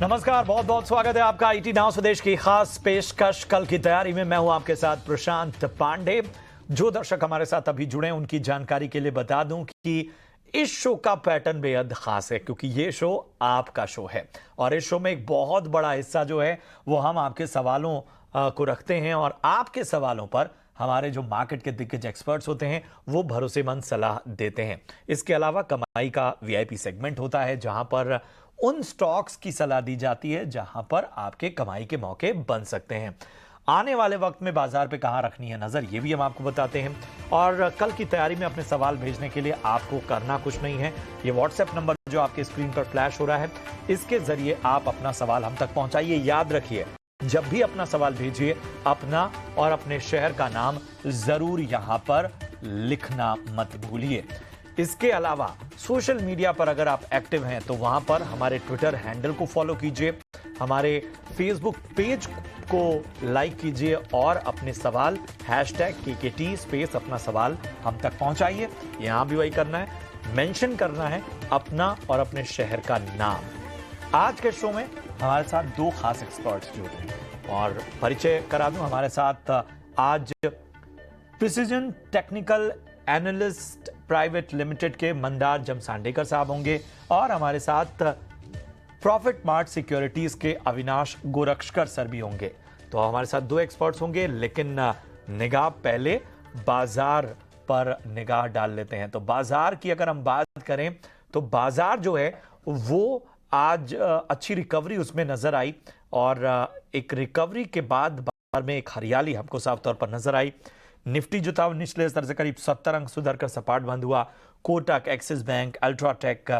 नमस्कार, बहुत बहुत स्वागत है आपका ईटी नाउ स्वदेश की खास पेशकश कल की तैयारी में। मैं हूं आपके साथ प्रशांत पांडे। जो दर्शक हमारे साथ अभी जुड़े हैं उनकी जानकारी के लिए बता दूं कि इस शो का पैटर्न बेहद खास है, क्योंकि ये शो आपका शो है और इस शो में एक बहुत बड़ा हिस्सा जो है वो हम आपके सवालों को रखते हैं और आपके सवालों पर हमारे जो मार्केट के दिग्गज एक्सपर्ट्स होते हैं वो भरोसेमंद सलाह देते हैं। इसके अलावा कमाई का वीआईपी सेगमेंट होता है, जहां पर उन स्टॉक्स की सलाह दी जाती है जहां पर आपके कमाई के मौके बन सकते हैं। आने वाले वक्त में बाजार पे कहां रखनी है नजर, ये भी हम आपको बताते हैं। और कल की तैयारी में अपने सवाल भेजने के लिए आपको करना कुछ नहीं है। ये व्हाट्सएप नंबर जो आपके स्क्रीन पर फ्लैश हो रहा है, इसके जरिए आप अपना सवाल हम तक पहुंचाइए। याद रखिए, जब भी अपना सवाल भेजिए, अपना और अपने शहर का नाम जरूर यहां पर लिखना मत भूलिए। इसके अलावा सोशल मीडिया पर अगर आप एक्टिव हैं तो वहां पर हमारे ट्विटर हैंडल को फॉलो कीजिए, हमारे फेसबुक पेज को लाइक कीजिए और अपने सवाल #KKT स्पेस अपना सवाल हम तक पहुंचाइए। यहां भी वही करना है, मेंशन करना है अपना और अपने शहर का नाम। आज के शो में हमारे साथ दो खास एक्सपर्ट्स जुड़ रहे हैं और परिचय करा दूं। हमारे साथ आज precision technical analyst private limited के मंदार जमसांडेकर साहब होंगे और हमारे साथ प्रॉफिट मार्ट सिक्योरिटीज के अविनाश गोरक्षकर सर भी होंगे। तो हमारे साथ दो एक्सपर्ट्स होंगे, लेकिन निगाह पहले बाजार पर निगाह डाल लेते हैं। तो बाजार की अगर हम बात करें तो बाजार जो है वो आज अच्छी रिकवरी उसमें नजर आई और एक रिकवरी के बाद बाजार में एक हरियाली हमको साफ तौर पर नजर आई। निफ्टी जो था निचले स्तर से करीब 70 अंक सुधर कर सपाट बंद हुआ। कोटक, एक्सिस बैंक, अल्ट्राटेक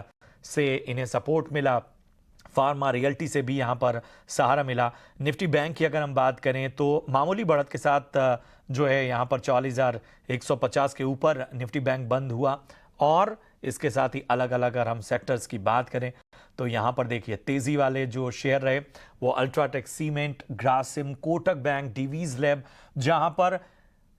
से इन्हें सपोर्ट मिला। फार्मा, रियल्टी से भी यहां पर सहारा मिला। निफ्टी बैंक की अगर हम बात करें तो मामूली बढ़त के साथ जो है यहां पर 44,150 के ऊपर निफ्टी बैंक बंद हुआ। और इसके साथ ही अलग अलग अगर हम सेक्टर्स की बात करें तो यहां पर देखिए तेजी वाले जो शेयर रहे वो UltraTech cement, Grasim, Kotak bank, Divi's lab, जहां पर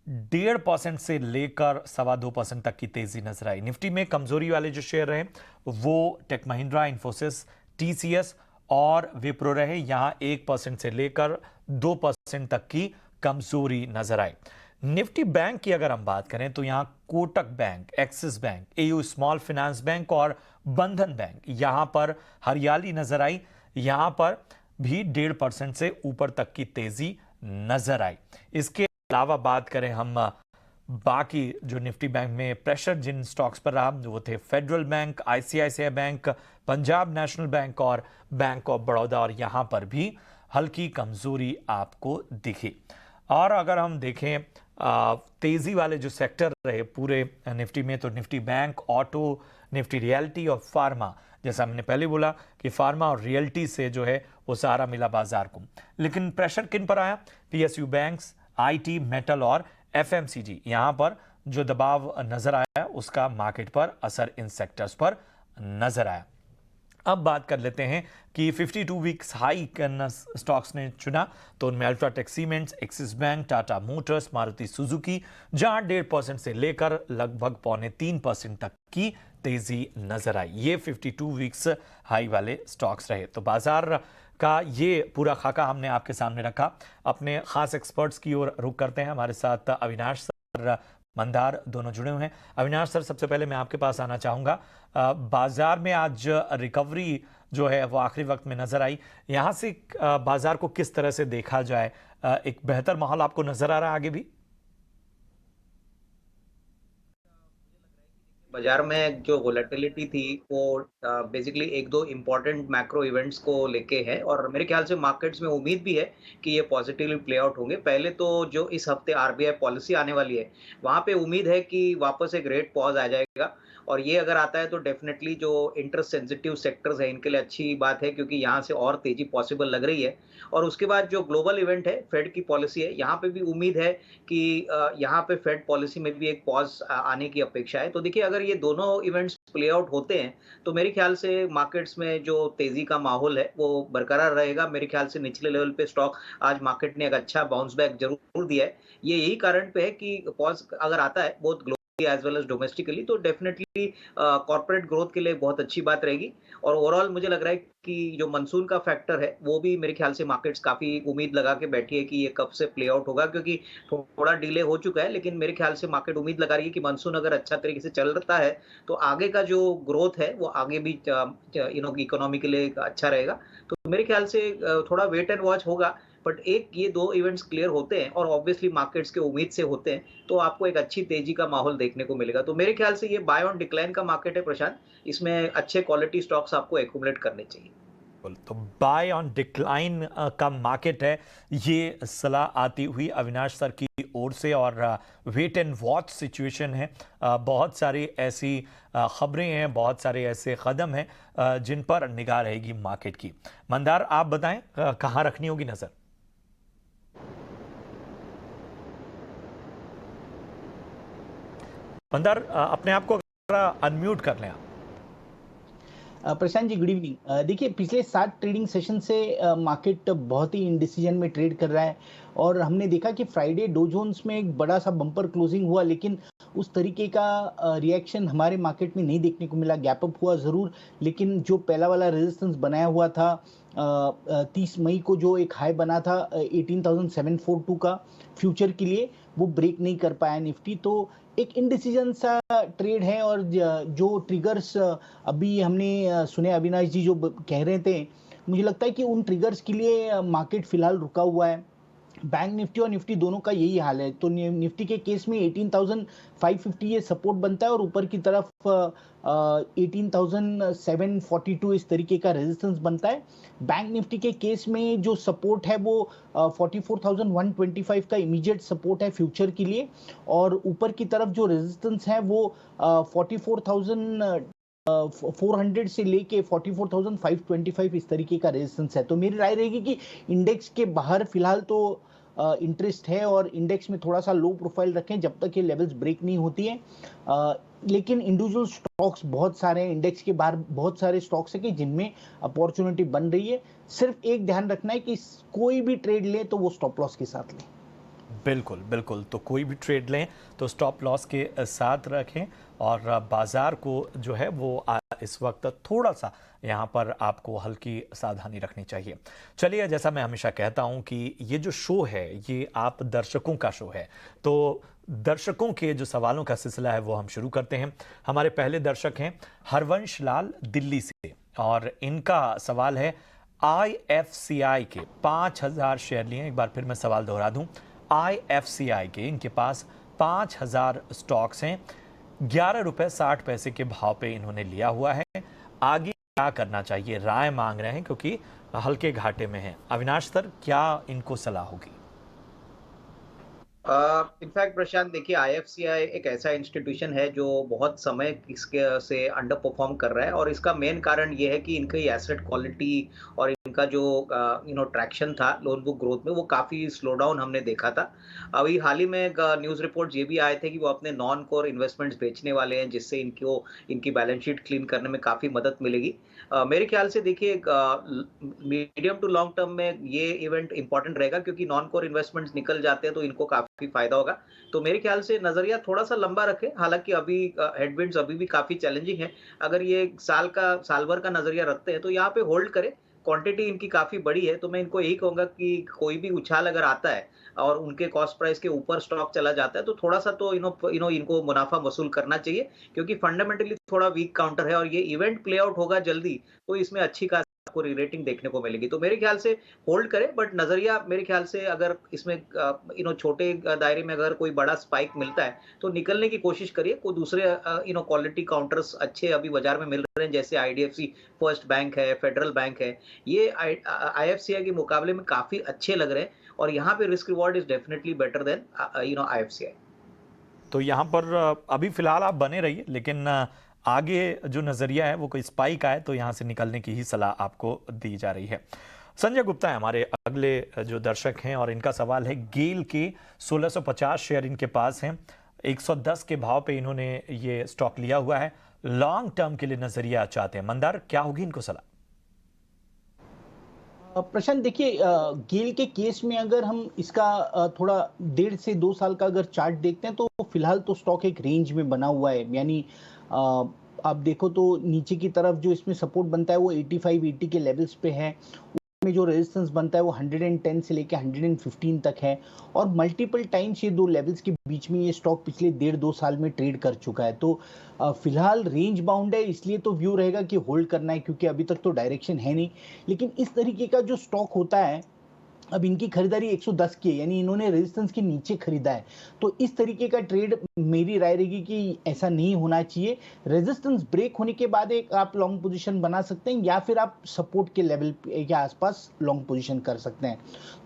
1.5% से लेकर 2.25% तक की तेजी नजर आई। निफ्टी में कमजोरी वाले जो शेयर रहे वो टेक महिंद्रा, इंफोसिस, टीसीएस और विप्रो रहे। यहां 1% से लेकर 2% तक की कमजोरी नजर आई। निफ्टी बैंक की अगर हम बात करें तो यहां Kotak bank, axis bank, AU small finance bank और बंधन बैंक, यहां पर हरियाली नजर आई। यहां पर भी 1.5% से ऊपर तक की तेजी नजर आई। इसके अलावा बात करें हम बाकी जो निफ्टी बैंक में प्रेशर जिन स्टॉक्स पर रहा वो थे federal bank, ICICI bank, Punjab national bank और बैंक ऑफ बड़ौदा, और यहां पर भी हल्की कमजोरी आपको दिखी। और अगर हम देखें तेजी वाले जो सेक्टर रहे पूरे निफ्टी में, तो Nifty bank, auto, Nifty realty और फार्मा, जैसा हमने पहले बोला कि फार्मा और रियल्टी से जो है वो सहारा मिला बाजार को। लेकिन प्रेशर किन पर आया? पीएसयू बैंक्स, आईटी, मेटल और एफएमसीजी, यहां पर जो दबाव नजर आया उसका मार्केट पर असर इन सेक्टर्स पर नजर आया। अब बात कर लेते हैं कि 52 वीक्स हाई स्टॉक्स ने चुना, तो उनमें UltraTech cements, axis bank, Tata Motors, Maruti Suzuki, जहां 1.5% से लेकर लगभग 2.25% तक की तेजी नजर आई। ये 52 वीक्स हाई वाले स्टॉक्स रहे। तो बाजार का ये पूरा खाका हमने आपके सामने रखा। अपने खास एक्सपर्ट्स की ओर रुख करते हैं। हमारे साथ अविनाश सर, मंदार दोनों जुड़े हुए हैं। अविनाश सर, सबसे पहले मैं आपके पास आना चाहूंगा। बाजार में आज रिकवरी जो है वो आखिरी वक्त में नजर आई। यहां से बाजार को किस तरह से देखा जाए? एक बेहतर माहौल आपको नजर आ रहा है आगे भी? बाजार में जो वोलेटिलिटी थी वो बेसिकली एक दो इम्पोर्टेंट मैक्रो इवेंट्स को लेके है और मेरे ख्याल से मार्केट्स में उम्मीद भी है कि ये पॉजिटिवली प्ले आउट होंगे। पहले तो जो इस हफ्ते आरबीआई पॉलिसी आने वाली है, वहाँ पे उम्मीद है कि वापस एक रेट पॉज आ जाएगा और ये अगर आता है तो डेफिनेटली जो इंटरेस्ट सेंसिटिव सेक्टर्स है इनके लिए अच्छी बात है, क्योंकि यहाँ से और तेजी पॉसिबल लग रही है। और उसके बाद जो ग्लोबल इवेंट है, फेड की पॉलिसी है, यहाँ पे भी उम्मीद है कि यहाँ पे फेड पॉलिसी में भी एक पॉज आने की अपेक्षा है। तो देखिए, अगर ये दोनों इवेंट्स प्ले आउट होते हैं तो मेरे ख्याल से मार्केट्स में जो तेजी का माहौल है वो बरकरार रहेगा। मेरे ख्याल से निचले लेवल पे स्टॉक आज मार्केट ने एक अच्छा बाउंस बैक जरूर दिया है। ये यही कारण पे है कि पॉज अगर आता है, बहुत एज वेल एज डोमेस्टिकली, तो डेफिनेटली कॉर्पोरेट ग्रोथ के लिए बहुत अच्छी बात रहेगी। और ओवरऑल मुझे लग रहा है कि जो मानसून का फैक्टर है, वो भी मेरे ख्याल से मार्केट्स काफ़ी उम्मीद लगा के बैठी है कि ये कब से प्ले आउट होगा, क्योंकि थोड़ा डिले हो चुका है, लेकिन मेरे ख्याल से मार्केट उम्मीद लगा रही है कि मानसून अगर अच्छा तरीके से चलता है, तो आगे का जो ग्रोथ है, वो आगे भी इकोनॉमी के लिए अच्छा रहेगा। तो मेरे ख्याल से थोड़ा वेट एंड वॉच होगा, बट एक ये 2 इवेंट्स क्लियर होते हैं और ऑब्वियसली मार्केट्स के उम्मीद से होते हैं, तो आपको एक अच्छी तेज़ी का माहौल देखने को मिलेगा। तो मेरे ख्याल से ये बाय ऑन डिक्लाइन का मार्केट है प्रशांत, इसमें अच्छे क्वालिटी स्टॉक्स आपको एक्युमुलेट करने चाहिए। तो बाय ऑन डिक्लाइन का मार्केट है, ये सलाह आती हुई अविनाश सर की ओर से। और वेट एंड वॉच सिचुएशन है। बहुत सारी ऐसी खबरें हैं, बहुत सारे ऐसे कदम हैं जिन पर निगाह रहेगी मार्केट की। मंदार, आप बताएं कहाँ रखनी होगी नजर? मंदार, अपने आप को अनम्यूट कर लें आप। Prashant ji, good evening. देखिए, पिछले 7 ट्रेडिंग सेशन से मार्केट बहुत ही इंडिसीजन में ट्रेड कर रहा है और हमने देखा कि फ्राइडे डो जोन्स में एक बड़ा सा बम्पर क्लोजिंग हुआ, लेकिन उस तरीके का रिएक्शन हमारे मार्केट में नहीं देखने को मिला। गैप अप हुआ ज़रूर, लेकिन जो पहला वाला रेजिस्टेंस बनाया हुआ था 30 मई को, जो एक हाई बना था 18,742 का फ्यूचर के लिए, वो ब्रेक नहीं कर पाया निफ्टी। तो एक इनडिसीजन सा ट्रेड है। और जो ट्रिगर्स अभी हमने सुने, अविनाश जी जो कह रहे थे, मुझे लगता है कि उन ट्रिगर्स के लिए मार्केट फिलहाल रुका हुआ है। बैंक निफ्टी और निफ्टी दोनों का यही हाल है। तो निफ्टी के केस में 18,550 ये सपोर्ट बनता है और ऊपर की तरफ 18,742 इस तरीके का रेजिस्टेंस बनता है। बैंक निफ्टी के केस में जो सपोर्ट है वो 44,125 का इमीडिएट सपोर्ट है फ्यूचर के लिए, और ऊपर की तरफ जो रेजिस्टेंस है वो 44,400 से लेके 44,525 इस तरीके का रेजिस्टेंस है। तो मेरी राय रहेगी कि इंडेक्स के बाहर फिलहाल तो इंटरेस्ट है और इंडेक्स में थोड़ा सा लो प्रोफाइल रखें जब तक ये लेवल्स ब्रेक नहीं होती है। लेकिन इंडिविजुअल स्टॉक्स बहुत सारे हैं, इंडेक्स के बाहर बहुत सारे स्टॉक्स हैं कि जिनमें अपॉर्चुनिटी बन रही है। सिर्फ एक ध्यान रखना है कि कोई भी ट्रेड ले तो वो स्टॉप लॉस के साथ लें। बिल्कुल बिल्कुल, तो कोई भी ट्रेड लें तो स्टॉप लॉस के साथ रखें। और बाजार को जो है वो इस वक्त थोड़ा सा यहाँ पर आपको हल्की सावधानी रखनी चाहिए। चलिए, जैसा मैं हमेशा कहता हूँ कि ये जो शो है ये आप दर्शकों का शो है, तो दर्शकों के जो सवालों का सिलसिला है वो हम शुरू करते हैं। हमारे पहले दर्शक हैं हरवंश लाल दिल्ली से, और इनका सवाल है IFCI के 5,000 शेयर लिए। एक बार फिर मैं सवाल दोहरा दूं, IFCI के इनके पास 5,000 स्टॉक्स हैं, 11 रुपए 60 पैसे के भाव पे इन्होंने लिया हुआ है। आगे क्या करना चाहिए, राय मांग रहे हैं क्योंकि हल्के घाटे में हैं। अविनाश सर, क्या इनको सलाह होगी? इनफैक्ट प्रशांत, देखिए, आईएफसीआई एक ऐसा इंस्टीट्यूशन है जो बहुत समय इसके से अंडर परफॉर्म कर रहा है, और इसका मेन कारण ये है कि इनकी एसेट क्वालिटी और इनका जो ट्रैक्शन था लोन बुक ग्रोथ में, वो काफ़ी स्लो डाउन हमने देखा था। अभी हाल ही में न्यूज़ रिपोर्ट ये भी आए थे कि वो अपने नॉन कोर इन्वेस्टमेंट्स बेचने वाले हैं, जिससे इनकी बैलेंस शीट क्लीन करने में काफ़ी मदद मिलेगी। मेरे ख्याल से देखिए, मीडियम टू लॉन्ग टर्म में ये इवेंट इंपॉर्टेंट रहेगा, क्योंकि नॉन कोर इन्वेस्टमेंट्स निकल जाते हैं तो इनको काफ़ी फायदा होगा। तो मेरे ख्याल से नज़रिया थोड़ा सा लंबा रखें, हालांकि अभी हेडविंड्स अभी भी काफ़ी चैलेंजिंग है। अगर ये साल भर का नज़रिया रखते हैं तो यहाँ पे होल्ड करें। क्वांटिटी इनकी काफ़ी बड़ी है, तो मैं इनको यही कहूँगा कि कोई भी उछाल अगर आता है और उनके कॉस्ट प्राइस के ऊपर स्टॉक चला जाता है, तो थोड़ा-सा तो इनको मुनाफ़ा वसूल करना चाहिए, क्योंकि फंडामेंटली थोड़ा वीक काउंटर है और ये इवेंट प्ले आउट होगा जल्दी, तो इसमें अच्छी खासी आपको री-रेटिंग देखने को मिलेगी। तो मेरे ख्याल से होल्ड करें, बट नज़रिया मेरे ख्याल से अगर इसमें छोटे दायरे में अगर कोई बड़ा स्पाइक मिलता है, तो निकलने की कोशिश करिए। कोई दूसरे क्वालिटी काउंटर्स अच्छे अभी बाज़ार में मिल रहे हैं, जैसे आईडीएफसी फर्स्ट बैंक है, फेडरल बैंक है। ये आईएफसीआई के मुकाबले में काफ़ी अच्छे लग रहे हैं, और यहाँ पे risk reward is definitely better than IFCI. तो यहाँ पर अभी फिलहाल आप बने रहिए, लेकिन आगे जो नज़रिया है वो कोई स्पाइक आए तो यहाँ से निकलने की ही सलाह आपको दी जा रही है। संजय गुप्ता है हमारे अगले जो दर्शक हैं, और इनका सवाल है गेल के 1650 शेयर इनके पास हैं, 110 के भाव पे इन्होंने ये स्टॉक लिया हुआ है, लॉन्ग टर्म के लिए नज़रिया चाहते हैं। मंदार, क्या होगी इनको सलाह? प्रशांत देखिए, गेल के केस में अगर हम इसका थोड़ा 1.5 से 2 साल का अगर चार्ट देखते हैं तो फिलहाल तो स्टॉक एक रेंज में बना हुआ है, यानी आप देखो तो नीचे की तरफ जो इसमें सपोर्ट बनता है वो 85-80 के लेवल्स पे है, में जो रेजिस्टेंस बनता है वो 110 से लेके 115 तक है, और मल्टीपल टाइम्स ये दो लेवल्स के बीच में ये स्टॉक पिछले 1.5-2 साल में ट्रेड कर चुका है। तो फिलहाल रेंज बाउंड है, इसलिए तो व्यू रहेगा कि होल्ड करना है, क्योंकि अभी तक तो डायरेक्शन है नहीं। लेकिन इस तरीके का जो स्टॉक होता है, अब इनकी खरीदारी 110 की है, यानी इन्होंने रेजिस्टेंस के नीचे खरीदा है, तो इस तरीके का ट्रेड मेरी राय रहेगी कि ऐसा नहीं होना चाहिए। रेजिस्टेंस ब्रेक होने के बाद एक आप लॉन्ग पोजीशन बना सकते हैं, या फिर आप सपोर्ट के लेवल के आसपास लॉन्ग पोजीशन कर सकते हैं।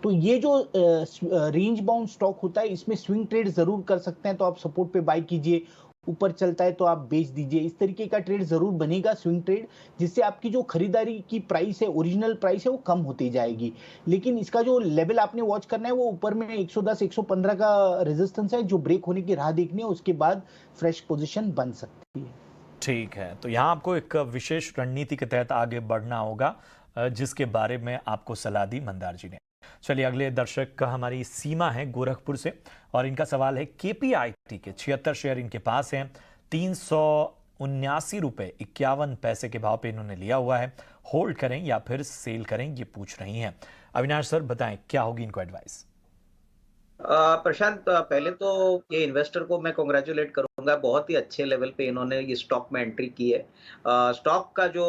तो ये जो रेंज बाउंड स्टॉक होता है, इसमें स्विंग ट्रेड जरूर कर सकते हैं, तो आप सपोर्ट पे बाय कीजिए, ऊपर चलता है तो आप बेच दीजिए। इस तरीके का ट्रेड जरूर बनेगा, स्विंग ट्रेड, जिससे आपकी जो खरीदारी की प्राइस है, ओरिजिनल प्राइस है, वो कम होती जाएगी। लेकिन इसका जो लेवल आपने वॉच करना है वो ऊपर में 110-115 का रेजिस्टेंस है, जो ब्रेक होने की राह देखनी है, उसके बाद फ्रेश पोजीशन बन सकती है। ठीक है, तो यहाँ आपको एक विशेष रणनीति के तहत आगे बढ़ना होगा, जिसके बारे में आपको सलाह दी मंदार जी ने। चलिए, अगले दर्शक हमारी सीमा है गोरखपुर से, और इनका सवाल है केपीआईटी के 76 शेयर इनके पास हैं, 379 रुपए 51 पैसे के भाव पे इन्होंने लिया हुआ है। होल्ड करें या फिर सेल करें, ये पूछ रही हैं। अविनाश सर बताएं, क्या होगी इनको एडवाइस? प्रशांत, पहले तो ये इन्वेस्टर को मैं कॉन्ग्रेचुलेट करूंगा, बहुत ही अच्छे लेवल पे इन्होंने ये स्टॉक में एंट्री की है। स्टॉक का जो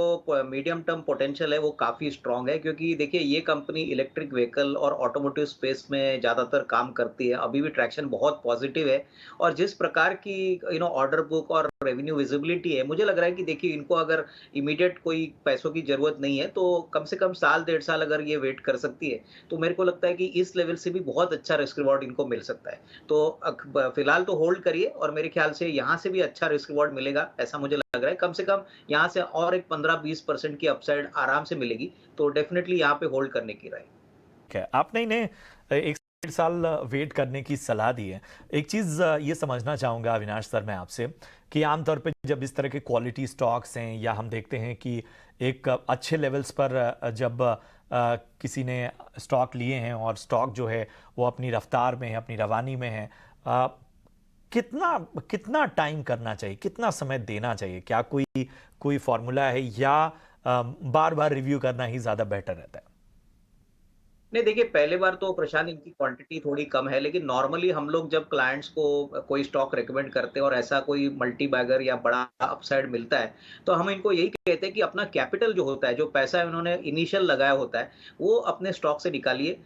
मीडियम टर्म पोटेंशियल है वो काफ़ी स्ट्रांग है, क्योंकि देखिए ये कंपनी इलेक्ट्रिक व्हीकल और ऑटोमोटिव स्पेस में ज़्यादातर काम करती है, अभी भी ट्रैक्शन बहुत पॉजिटिव है। और जिस प्रकार की ऑर्डर बुक और रेवेन्यू विजिबिलिटी है, मुझे लग रहा है कि देखिए इनको अगर इमीडिएट कोई पैसों की ज़रूरत नहीं है, तो कम से कम साल 1.5 साल अगर ये वेट कर सकती है, तो मेरे को लगता है कि इस लेवल से भी बहुत अच्छा रिस्क रिवॉर्ड इनको मिल सकता है। तो फिलहाल तो होल्ड करिए, और मेरे ख्याल से यहाँ से भी अच्छा रिस्क रिवॉर्ड मिलेगा, ऐसा मुझे लग रहा है। कम से कम यहाँ से और एक 15-20% की अपसाइड आराम से मिलेगी, तो डेफिनेटली यहाँ पे होल्ड करने की राय। ठीक है, आपने इन्हें 1 से 1.5 साल वेट करने की सलाह दी है। एक चीज़ ये समझना चाहूँगा अविनाश सर मैं आपसे, कि आमतौर पे जब इस तरह के क्वालिटी स्टॉक्स हैं, या हम देखते हैं कि एक अच्छे लेवल्स पर जब किसी ने स्टॉक लिए हैं और स्टॉक जो है वो अपनी रफ्तार में है, अपनी रवानी में है, कितना कितना टाइम करना चाहिए, कितना समय देना चाहिए? क्या कोई फॉर्मूला है, या बार बार रिव्यू करना ही ज़्यादा बेटर रहता है? नहीं, देखिए पहले बार तो प्रशांत इनकी क्वांटिटी थोड़ी कम है, लेकिन नॉर्मली हम लोग जब क्लाइंट्स को कोई स्टॉक रेकमेंड करते हैं और ऐसा कोई मल्टी बैगर या बड़ा अपसाइड मिलता है, तो हम इनको यही कहते हैं कि अपना कैपिटल जो होता है, जो पैसा इन्होंने इनिशियल लगाया होता है, वो अपने स्टॉक से निकालिए।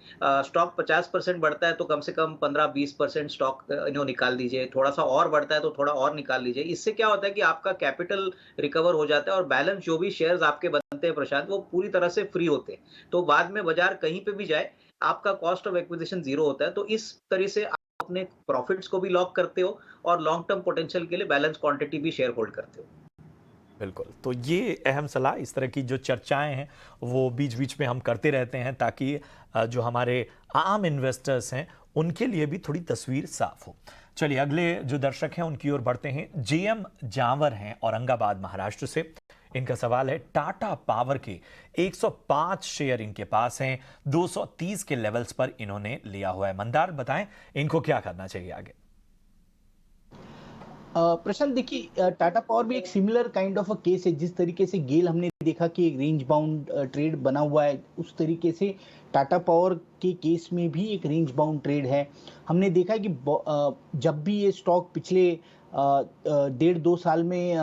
स्टॉक 50% बढ़ता है तो कम से कम 15-20% स्टॉक इन्हों निकाल दीजिए, थोड़ा सा और बढ़ता है तो थोड़ा और निकाल लीजिए। इससे क्या होता है कि आपका कैपिटल रिकवर हो जाता है, और बैलेंस जो भी शेयर्स आपके बनते हैं प्रशांत, वो पूरी तरह से फ्री होते हैं। तो बाद में बाजार कहीं पे भी जाए, आपका कॉस्ट ऑफ एक्विजिशन 0 होता है। तो इस तरह से आप अपने प्रॉफिट्स को भी लॉक करते हो, और लॉन्ग टर्म पोटेंशियल के लिए बैलेंस क्वांटिटी भी शेयर होल्ड करते हो। बिल्कुल, तो ये अहम सलाह, इस तरह की जो चर्चाएं हैं वो बीच बीच में हम करते रहते हैं, ताकि जो हमारे आम इन्वेस्टर्स हैं उनके लिए भी थोड़ी तस्वीर साफ हो। चलिए, अगले जो दर्शक हैं उनकी ओर बढ़ते हैं। जेएम जावर हैं औरंगाबाद महाराष्ट्र से। इनका सवाल है, टाटा पावर के 105 शेयर इनके पास हैं, 230 के लेवल्स पर इन्होंने लिया हुआ है। मंदार बताएं, इनको क्या करना चाहिए आगे? प्रशांत देखिए, टाटा पावर भी एक similar kind of a case है। जिस तरीके से गेल हमने देखा कि एक रेंज बाउंड ट्रेड बना हुआ है, उस तरीके से टाटा पावर के केस में भी एक रेंज बाउंड ट्रेड है। हमने देखा कि जब भी ये स्टॉक पिछले 1.5-2 साल में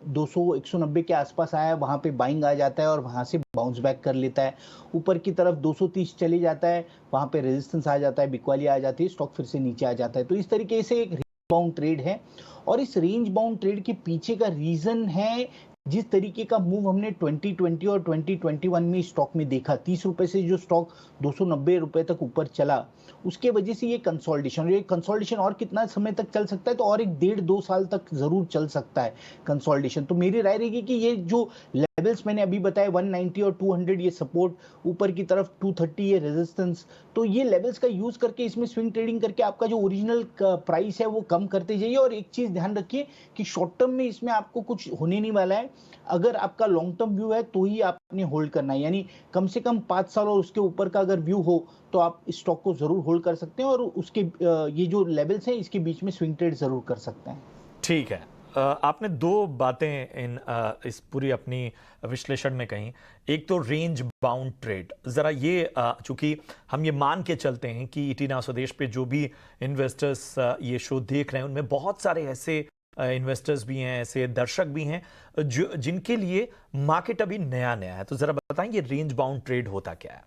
200-190 के आसपास आया है, वहाँ पे बाइंग आ जाता है और वहाँ से बाउंस बैक कर लेता है। ऊपर की तरफ 230 चले जाता है, वहाँ पे रेजिस्टेंस आ जाता है, बिकवाली आ जाती है, स्टॉक फिर से नीचे आ जाता है। तो इस तरीके से एक बाउंड ट्रेड है, और इस रेंज बाउंड ट्रेड के पीछे का रीजन है जिस तरीके का मूव हमने 2020 और 2021 में स्टॉक में देखा। 30 रुपए से जो स्टॉक 290 रुपए तक ऊपर चला, उसके वजह से ये कंसोलिडेशन और कितना समय तक चल सकता है, तो और एक 1.5-2 साल तक जरूर चल सकता है कंसोलिडेशन। तो मेरी राय रहेगी कि ये जो लेवल्स मैंने अभी बताए 190 और 200 ये सपोर्ट, ऊपर की तरफ 230 ये रेजिस्टेंस, तो ये लेवल्स का यूज करके इसमें स्विंग ट्रेडिंग करके आपका जो ओरिजिनल प्राइस है वो कम करते जाइए। और एक चीज ध्यान रखिए कि शॉर्ट टर्म में इसमें आपको कुछ होने नहीं वाला है, अगर आपका लॉन्ग टर्म व्यू है तो ही आपने होल्ड करना है, यानी कम से कम 5 साल और उसके ऊपर का अगर व्यू हो तो आप इस स्टॉक को ज़रूर होल्ड कर सकते हैं और उसके ये जो लेवल्स हैं इसके बीच में स्विंग ट्रेड ज़रूर कर सकते हैं। ठीक है। आपने दो बातें इस पूरी अपनी विश्लेषण में कही। एक तो रेंज बाउंड ट्रेड, जरा ये चूंकि हम ये मान के चलते हैं कि ईटी नाउ स्वदेश पे जो भी इन्वेस्टर्स ये शो देख रहे हैं उनमें बहुत सारे ऐसे इन्वेस्टर्स भी हैं, ऐसे दर्शक भी हैं जो जिनके लिए मार्केट अभी नया नया है, तो जरा बताएंगे रेंज बाउंड ट्रेड होता क्या है?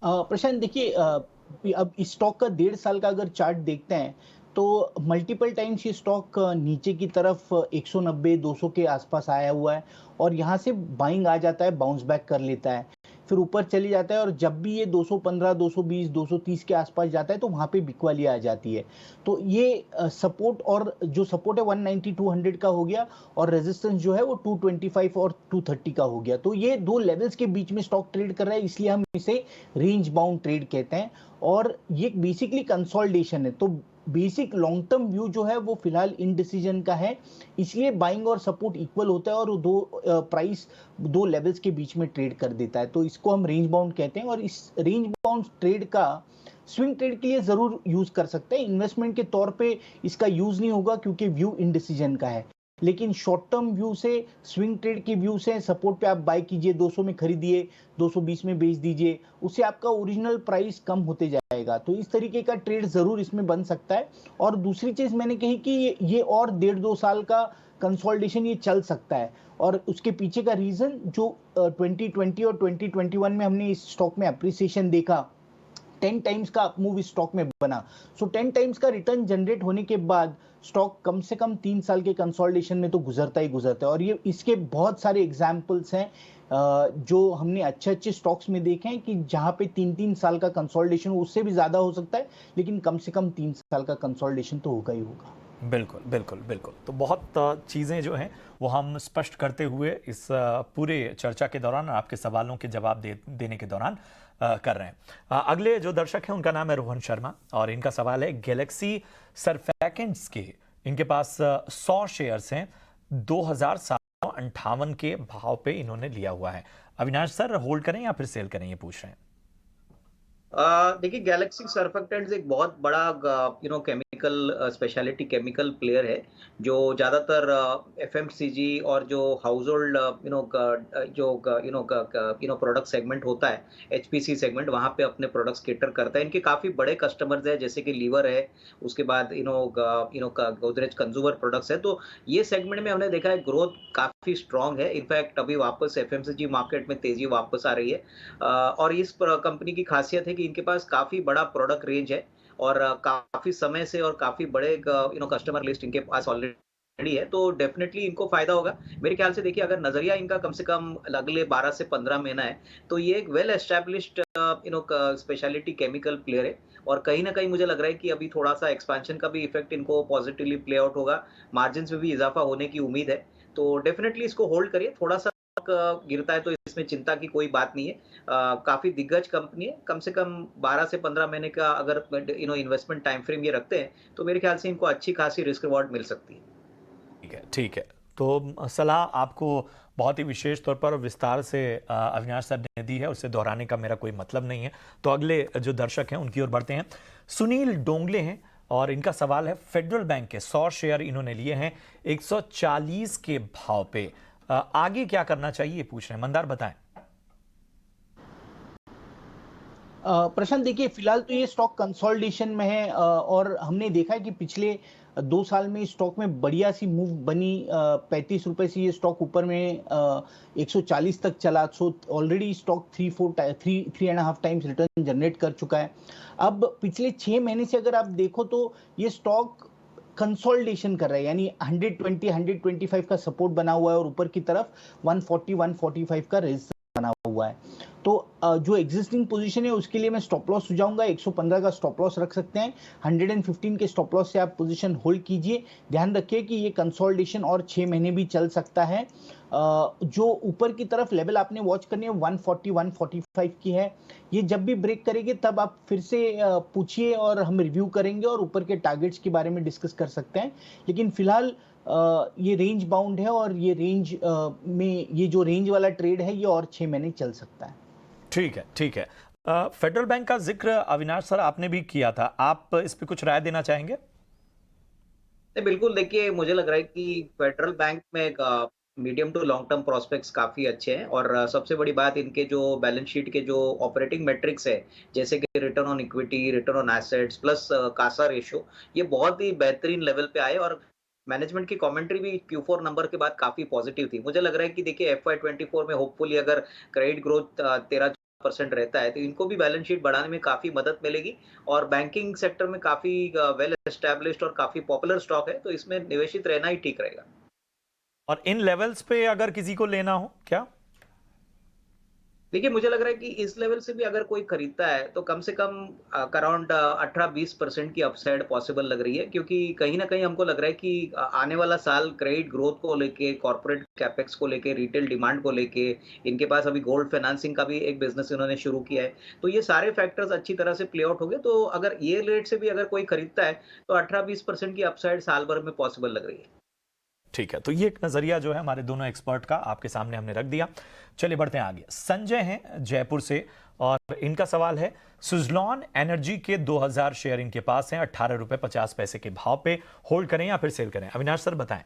प्रशांत देखिए, अब इस स्टॉक का 1.5 साल का अगर चार्ट देखते हैं तो मल्टीपल टाइम्स ये स्टॉक नीचे की तरफ 190-200 के आसपास आया हुआ है और यहाँ से बाइंग आ जाता है, बाउंस बैक कर लेता है, फिर ऊपर चली जाता है और जब भी ये 215, 220, 230 के आसपास जाता है तो वहाँ पे बिकवाली आ जाती है। तो ये सपोर्ट, और जो सपोर्ट है 190, 200 का हो गया और रेजिस्टेंस जो है वो 225 और 230 का हो गया। तो ये दो लेवल्स के बीच में स्टॉक ट्रेड कर रहा है, इसलिए हम इसे रेंज बाउंड ट्रेड कहते हैं और ये बेसिकली कंसोलिडेशन है। तो बेसिक लॉन्ग टर्म व्यू जो है वो फिलहाल इनडिसीजन का है, इसलिए बाइंग और सपोर्ट इक्वल होता है और दो प्राइस दो लेवल्स के बीच में ट्रेड कर देता है, तो इसको हम रेंज बाउंड कहते हैं। और इस रेंज बाउंड ट्रेड का स्विंग ट्रेड के लिए जरूर यूज कर सकते हैं, इन्वेस्टमेंट के तौर पे इसका यूज नहीं होगा क्योंकि व्यू इनडिसीजन का है, लेकिन शॉर्ट टर्म व्यू से, स्विंग ट्रेड के व्यू से सपोर्ट पे आप बाय कीजिए, 200 में खरीदिए, 220 में बेच दीजिए, उससे आपका ओरिजिनल प्राइस कम होते जाएगा। तो इस तरीके का ट्रेड जरूर इसमें बन सकता है। और दूसरी चीज मैंने कही कि ये और 1.5-2 साल का कंसोलिडेशन ये चल सकता है और उसके पीछे का रीजन जो 2020 और 2021 में हमने इस स्टॉक में अप्रिसिएशन देखा, 10 टाइम्स का अपमूव इस स्टॉक में बना। सो 10 टाइम्स का रिटर्न जनरेट होने के बाद स्टॉक कम से कम 3 साल के कंसोलिडेशन में तो गुजरता ही गुजरता है और ये इसके बहुत सारे एग्जाम्पल्स हैं जो हमने अच्छे अच्छे स्टॉक्स में देखे हैं कि जहां पे 3-3 साल का कंसोलिडेशन, उससे भी ज्यादा हो सकता है, लेकिन कम से कम 3 साल का कंसोलिडेशन तो होगा ही होगा। बिल्कुल बिल्कुल बिल्कुल। तो बहुत चीज़ें जो हैं वो हम स्पष्ट करते हुए इस पूरे चर्चा के दौरान, आपके सवालों के जवाब देने के दौरान कर रहे हैं। अगले जो दर्शक हैं उनका नाम है रोहन शर्मा और इनका सवाल है गैलेक्सी सर्फैकेंट्स के, इनके पास 100 शेयर्स हैं, 2758 के भाव पे इन्होंने लिया हुआ है। अविनाश सर, होल्ड करें या फिर सेल करें, ये पूछ रहे हैं। देखिए, गैलेक्सी सर्फेक्टेंट्स एक बहुत बड़ा केमिकल स्पेशलिटी केमिकल प्लेयर है जो ज़्यादातर एफएमसीजी और जो हाउस होल्ड जो प्रोडक्ट सेगमेंट होता है, एचपीसी सेगमेंट, वहाँ पे अपने प्रोडक्ट्स केटर करता है। इनके काफ़ी बड़े कस्टमर्स हैं जैसे कि लीवर है, उसके बाद गोदरेज कंज्यूमर प्रोडक्ट्स है। तो ये सेगमेंट में हमने देखा है ग्रोथ काफ़ी स्ट्रांग है। इनफैक्ट अभी वापस एफएमसीजी मार्केट में तेजी वापस आ रही है और इस कंपनी की खासियत है कि इनके पास काफ़ी बड़ा प्रोडक्ट रेंज है और काफ़ी समय से और काफ़ी बड़े कस्टमर लिस्ट इनके पास ऑलरेडी है, तो डेफिनेटली इनको फ़ायदा होगा। मेरे ख्याल से देखिए, अगर नज़रिया इनका कम से कम अगले 12 से 15 महीना है, तो ये एक well established speciality chemical player है और कहीं न कहीं मुझे लग रहा है कि अभी थोड़ा-सा एक्सपेंशन का भी इफ़ेक्ट इनको पॉजिटिवली प्ले आउट होगा, मार्जिन्स में भी इज़ाफ़ा होने की उम्मीद है। तो डेफिनेटली इसको होल्ड करिए, थोड़ा-सा गिरता है तो इसमें चिंता की कोई बात नहीं है। काफ़ी दिग्गज कंपनी है, कम से कम 12 से 15 महीने का अगर इन्वेस्टमेंट टाइम फ्रेम ये रखते हैं, तो मेरे ख्याल से इनको अच्छी खासी रिस्क रिवॉर्ड मिल सकती है। ठीक है, ठीक है। तो सलाह आपको बहुत ही विशेष तौर पर विस्तार से अविनाश सर ने दी है, उसे दोहराने का मेरा कोई मतलब नहीं है। तो अगले जो दर्शक हैं उनकी ओर बढ़ते हैं। सुनील डोंगले हैं और इनका सवाल है फेडरल बैंक के 100 शेयर इन्होंने लिए हैं 140 के भाव पे, आगे क्या करना चाहिए पूछ रहे हैं। मंदार बताएं। प्रशांत देखिए, फिलहाल तो ये स्टॉक कंसोलिडेशन में है और हमने देखा है कि पिछले 2 साल में इस स्टॉक में बढ़िया सी मूव बनी। 35 रुपए से ये स्टॉक ऊपर में 140 तक चला। So already stock 3.5 times return generate कर चुका है। अब पिछले 6 महीने से अगर आप देखो तो ये स्टॉक कंसोलिडेशन कर रहा है, यानी 120-125 का सपोर्ट बना हुआ है और ऊपर की तरफ 140-145 का रेजिस्टेंस बना हुआ है। तो जो एग्जिस्टिंग पोजीशन है उसके लिए मैं स्टॉप लॉस सुझाऊंगा, 115 का स्टॉप लॉस रख सकते हैं। 115 के स्टॉप लॉस से आप पोजीशन होल्ड कीजिए। ध्यान रखिए कि ये कंसोलिडेशन और 6 महीने भी चल सकता है। जो ऊपर की तरफ लेवल आपने वॉच करनी है 140-145 की है। ये जब भी ब्रेक करेगी तब आप फिर से पूछिए और हम रिव्यू करेंगे और ऊपर के टारगेट्स के बारे में डिस्कस कर सकते हैं। लेकिन फिलहाल ये रेंज बाउंड है और ये रेंज में ये जो रेंज वाला ट्रेड है ये और 6 महीने चल सकता है। ठीक है, ठीक है। फेडरल बैंक का जिक्र अविनाश सर आपने भी किया था, आप इस पे कुछ राय देना चाहेंगे? नहीं, बिल्कुल देखिए, मुझे लग रहा है कि फेडरल बैंक में एक medium to long term prospects काफ़ी अच्छे हैं और सबसे बड़ी बात इनके जो बैलेंस शीट के जो ऑपरेटिंग मैट्रिक्स है, जैसे कि return on equity, return on assets plus Kasa ratio, ये बहुत ही बेहतरीन लेवल पे आए और मैनेजमेंट की कमेंट्री भी Q4 नंबर के बाद काफ़ी पॉजिटिव थी। मुझे लग रहा है कि देखिए FY24 में होपफुली अगर क्रेडिट ग्रोथ 13% रहता है, तो इनको भी बैलेंस शीट बढ़ाने में काफ़ी मदद मिलेगी और बैंकिंग सेक्टर में काफ़ी वेल एस्टैब्लिश्ड और काफ़ी पॉपुलर स्टॉक है, तो इसमें निवेशित रहना ही ठीक रहेगा। और इन लेवल्स पे अगर किसी को लेना हो क्या? देखिए, मुझे लग रहा है कि इस लेवल से भी अगर कोई खरीदता है, तो कम से कम अराउंड 18-20% की अपसाइड पॉसिबल लग रही है क्योंकि कहीं न कहीं हमको लग रहा है कि आने वाला साल क्रेडिट ग्रोथ को लेके, कॉर्पोरेट कैपेक्स को लेके, रिटेल डिमांड को लेके, इनके पास अभी गोल्ड फाइनेंसिंग का भी एक बिज़नेस इन्होंने शुरू किया है। तो ये सारे फैक्टर्स अच्छी तरह से प्ले आउट हो गए, तो अगर ये रेट से भी अगर कोई खरीदता है, तो 18-20% की अपसाइड साल भर में पॉसिबल लग रही है। ठीक है, तो ये एक नजरिया जो है हमारे दोनों एक्सपर्ट का आपके सामने हमने रख दिया। चलिए बढ़ते हैं आगे। संजय हैं जयपुर से और इनका सवाल है, सुजलॉन एनर्जी के 2000 शेयर इनके पास हैं 18.50 रुपए के भाव पे, होल्ड करें या फिर सेल करें? अविनाश सर बताएं।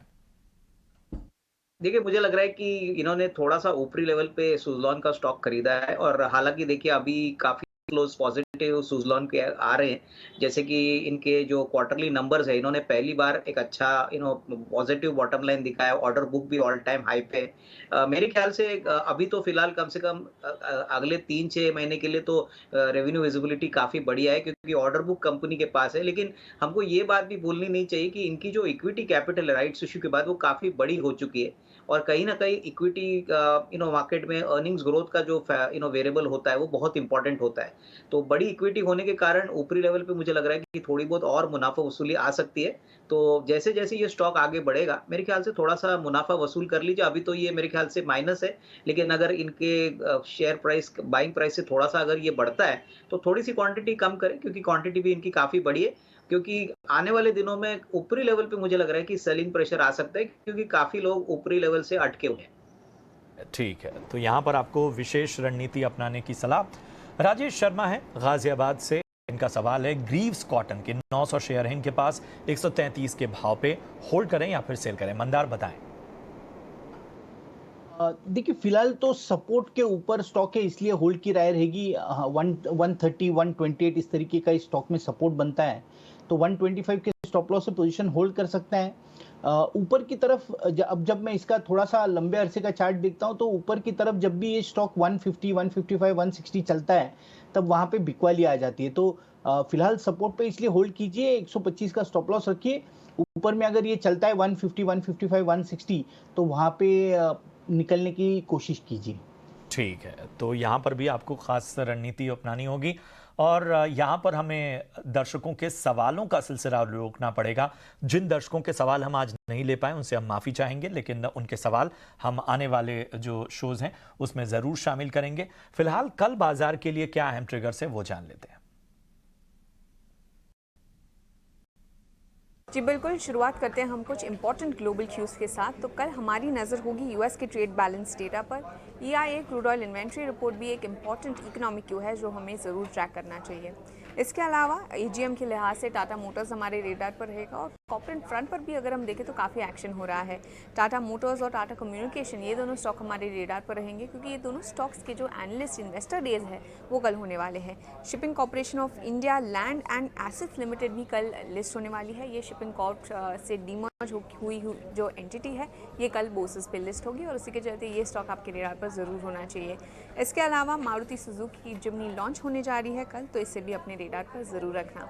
देखिए, मुझे लग रहा है कि इन्होंने थोड़ा-सा ऊपरी लेवल पे सुज़लॉन का स्टॉक खरीदा है और हालाँकि देखिए अभी काफ़ी क्लोज़ पॉज़िटिव सुज़लॉन के आ रहे हैं। जैसे कि इनके जो क्वार्टरली नंबर्स है, इन्होंने पहली बार एक अच्छा पॉज़िटिव बॉटम लाइन दिखाया, ऑर्डर बुक भी ऑल टाइम हाई पे है। मेरे ख़्याल से अभी तो फ़िलहाल कम से कम अगले 3-6 महीने के लिए तो रेवेन्यू विज़िबिलिटी काफ़ी बढ़िया है क्योंकि ऑर्डर बुक कंपनी के पास है। लेकिन हमको ये बात भी भूलनी नहीं चाहिए कि इनकी जो इक्विटी कैपिटल है राइट्स इश्यू के बाद वो काफ़ी बड़ी हो चुकी है। और कहीं न कहीं इक्विटी मार्केट में अर्निंग्स ग्रोथ का जो वेरिएबल होता है वो बहुत इंपॉर्टेंट होता है। तो बड़ी इक्विटी होने के कारण ऊपरी लेवल पे मुझे लग रहा है कि थोड़ी बहुत और मुनाफ़ा वसूली आ सकती है। तो जैसे-जैसे ये स्टॉक आगे बढ़ेगा, मेरे ख्याल से थोड़ा-सा मुनाफ़ा वसूल कर लीजिए। अभी तो ये मेरे ख्याल से माइनस है, लेकिन अगर इनके शेयर प्राइस बाइंग प्राइस से थोड़ा-सा अगर ये बढ़ता है, तो थोड़ी-सी क्वांटिटी कम करें क्योंकि क्वांटिटी भी इनकी काफ़ी बड़ी है। क्योंकि आने वाले दिनों में ऊपरी लेवल पे मुझे लग रहा है कि सेलिंग प्रेशर आ सकता है क्योंकि काफ़ी लोग ऊपरी लेवल से अटके हुए हैं। ठीक है, तो यहां पर आपको विशेष रणनीति अपनाने की सलाह। राजेश शर्मा है गाजियाबाद से, इनका सवाल है, ग्रीव्स कॉटन के 900 शेयर हैं इनके पास 133 के भाव पे, होल्ड करें या फिर सेल करें? मंदार बताएं। देखिए फिलहाल तो सपोर्ट के ऊपर स्टॉक है इसलिए होल्ड की राय रहेगी। 130 128 इस तरीके का इस स्टॉक में सपोर्ट बनता है तो 125 के स्टॉप लॉस से पोजीशन होल्ड कर सकते हैं। ऊपर की तरफ अब जब मैं इसका थोड़ा सा लंबे अरसे का चार्ट देखता हूं तो ऊपर की तरफ जब भी ये स्टॉक 150 155 160 चलता है तब वहां पे बिकवाली आ जाती है। तो फिलहाल सपोर्ट पे इसलिए होल्ड कीजिए, 125 का स्टॉप लॉस रखिए। ऊपर में अगर ये चलता है 150 155 160 तो वहां पे निकलने की कोशिश कीजिए। ठीक है, तो यहाँ पर भी आपको खास रणनीति अपनानी होगी और यहाँ पर हमें दर्शकों के सवालों का सिलसिला रोकना पड़ेगा। जिन दर्शकों के सवाल हम आज नहीं ले पाए उनसे हम माफ़ी चाहेंगे, लेकिन उनके सवाल हम आने वाले जो शोज़ हैं उसमें ज़रूर शामिल करेंगे। फिलहाल कल बाजार के लिए क्या अहम ट्रिगर्स है वो जान लेते हैं। जी बिल्कुल, शुरुआत करते हैं हम कुछ इंपॉर्टेंट ग्लोबल क्यूज़ के साथ। तो कल हमारी नज़र होगी यूएस के ट्रेड बैलेंस डेटा पर। EIA crude oil inventory report भी एक इंपॉर्टेंट इकोनॉमिक क्यू है जो हमें ज़रूर ट्रैक करना चाहिए। इसके अलावा AGM के लिहाज से टाटा मोटर्स हमारे रेडार पर रहेगा और कॉर्पोरेट फ्रंट पर भी अगर हम देखें तो काफ़ी एक्शन हो रहा है। टाटा मोटर्स और टाटा कम्युनिकेशन ये दोनों स्टॉक हमारे रेडार पर रहेंगे क्योंकि ये दोनों स्टॉक्स के जो एनालिस्ट इन्वेस्टर डेज है वो कल होने वाले हैं। Shipping corporation of India land and assets limited भी कल लिस्ट होने वाली है। ये शिपिंग कॉर्प से डीमर्ज हुई जो एंटिटी है ये कल बोर्सेस पे लिस्ट होगी और उसी के चलते ये स्टॉक आपके रेडार पर ज़रूर होना चाहिए। इसके अलावा मारुति सुजुकी की जिम्नी लॉन्च होने जा रही है कल, तो इससे भी अपने रेडार पर ज़रूर रखना।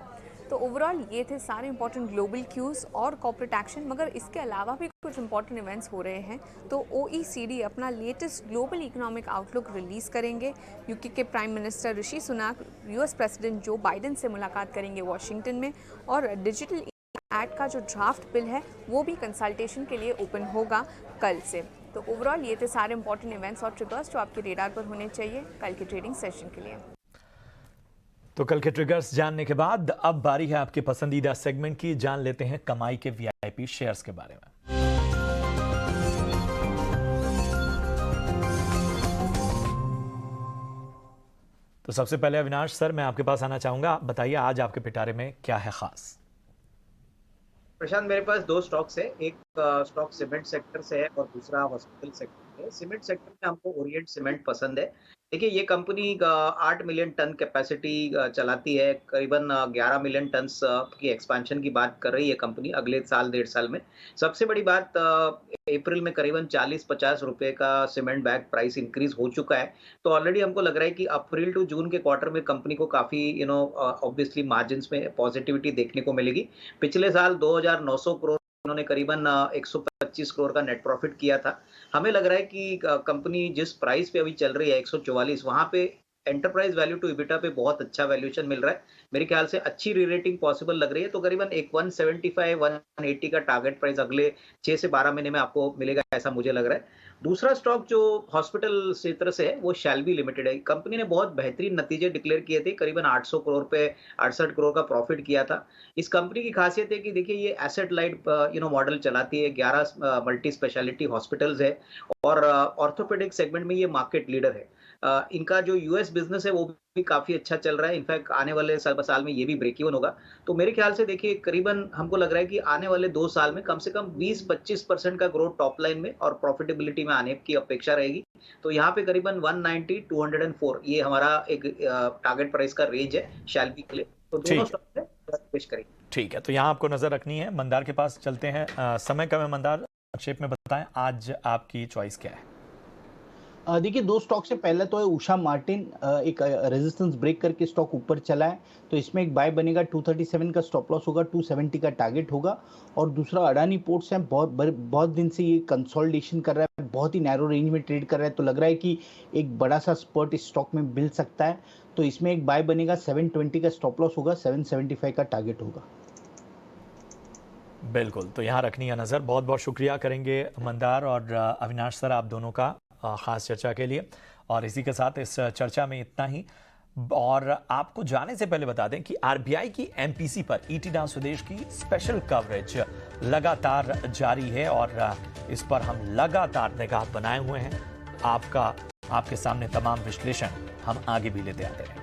तो ओवरऑल ये थे सारे इंपॉर्टेंट ग्लोबल क्यूज़ और कॉर्पोरेट एक्शन, मगर इसके अलावा भी कुछ इंपॉर्टेंट इवेंट्स हो रहे हैं। तो OECD अपना latest global economic outlook release करेंगे। यूके के prime minister Rishi Sunak US president Joe Biden से मुलाकात करेंगे वॉशिंगटन में, और डिजिटल एक्ट का जो ड्राफ्ट बिल है वो भी कंसल्टेशन के लिए ओपन होगा कल से। तो ओवरऑल ये थे सारे इंपॉर्टेंट इवेंट्स और ट्रिगर्स जो आपके रेडार पर होने चाहिए कल के ट्रेडिंग सेशन के लिए। तो कल के ट्रिगर्स जानने के बाद अब बारी है आपके पसंदीदा सेगमेंट की। जान लेते हैं कमाई के VIP शेयर्स के बारे में। तो सबसे पहले अविनाश सर, मैं आपके पास आना चाहूंगा। आप बताइए आज आपके पिटारे में क्या है खास? प्रशांत, मेरे पास दो स्टॉक्स है। एक स्टॉक सीमेंट सेक्टर से है और दूसरा हॉस्पिटल सेक्टर है। सीमेंट सेक्टर में हमको ओरिएंट सीमेंट पसंद है। देखिए, ये कंपनी 8 मिलियन टन कैपेसिटी चलाती है। करीबन 11 मिलियन टन की एक्सपेंशन की बात कर रही है कंपनी अगले साल 1.5 साल में। सबसे बड़ी बात, अप्रैल में करीबन 40-50 रुपए का सीमेंट बैग प्राइस इंक्रीज हो चुका है। तो ऑलरेडी हमको लग रहा है कि अप्रैल टू जून के क्वार्टर में कंपनी को काफी ऑब्वियसली मार्जिन्स में पॉजिटिविटी देखने को मिलेगी। पिछले साल 2,900 करोड़ उन्होंने करीबन 125 करोड़ का नेट प्रॉफिट किया था। हमें लग रहा है कि कंपनी जिस प्राइस पे अभी चल रही है 144, वहां पे एंटरप्राइज वैल्यू टू इबिटा पे बहुत अच्छा वैल्यूएशन मिल रहा है। मेरे ख्याल से अच्छी रीरेटिंग पॉसिबल लग रही है। तो करीबन एक 175-180 का टारगेट प्राइस अगले 6 से 12 महीने में आपको मिलेगा, ऐसा मुझे लग रहा है। दूसरा स्टॉक जो हॉस्पिटल क्षेत्र से है वो शैल्बी लिमिटेड है। कंपनी ने बहुत बेहतरीन नतीजे डिक्लेयर किए थे। करीबन 800 करोड़ पे 68 करोड़ का प्रॉफिट किया था। इस कंपनी की खासियत है कि देखिए, ये एसेट लाइट मॉडल चलाती है। 11 मल्टी स्पेशलिटी हॉस्पिटल्स है और ऑर्थोपेडिक सेगमेंट में ये मार्केट लीडर है। इनका जो यूएस बिजनेस है वो भी काफी अच्छा चल रहा है। इनफैक्ट आने वाले साल में ये भी ब्रेक इवन होगा। तो मेरे ख्याल से देखिए, करीबन हमको लग रहा है कि आने वाले 2 साल में कम से कम 20-25% का ग्रोथ टॉप लाइन में और प्रॉफिटेबिलिटी में आने की अपेक्षा रहेगी। तो यहाँ पे करीबन 190-204 ये हमारा एक टारगेट प्राइस का रेंज है शैल्बी के लिए। तो दोनों स्टॉक में पेश करेंगे। ठीक है, तो यहाँ आपको नजर रखनी है। मंदार के पास चलते हैं। समय कम है मंदार, संक्षेप में बताएं आज आपकी चॉइस क्या है? देखिए, दो स्टॉक से पहले तो है उषा मार्टिन। एक रेजिस्टेंस ब्रेक करके स्टॉक ऊपर चला है, तो इसमें एक बाय बनेगा। 237 का स्टॉप लॉस होगा, 270 का टारगेट होगा। और दूसरा अडानी पोर्ट्स है। बहुत दिन से ये कंसोलिडेशन कर रहा है, बहुत ही नैरो रेंज में ट्रेड कर रहा है। तो लग रहा है कि एक बड़ा सा स्पर्ट इस स्टॉक में मिल सकता है। तो इसमें एक बाय बनेगा। 720 का स्टॉप लॉस होगा, 775 का टारगेट होगा। बिल्कुल, तो यहाँ रखनी है नज़र। बहुत बहुत शुक्रिया करेंगे मंदार और अविनाश सर, आप दोनों का खास चर्चा के लिए। और इसी के साथ इस चर्चा में इतना ही। और आपको जाने से पहले बता दें कि आरबीआई की एमपीसी पर ईटी नाउ स्वदेश की स्पेशल कवरेज लगातार जारी है और इस पर हम लगातार निगाह बनाए हुए हैं। आपके सामने तमाम विश्लेषण हम आगे भी लेते आते हैं।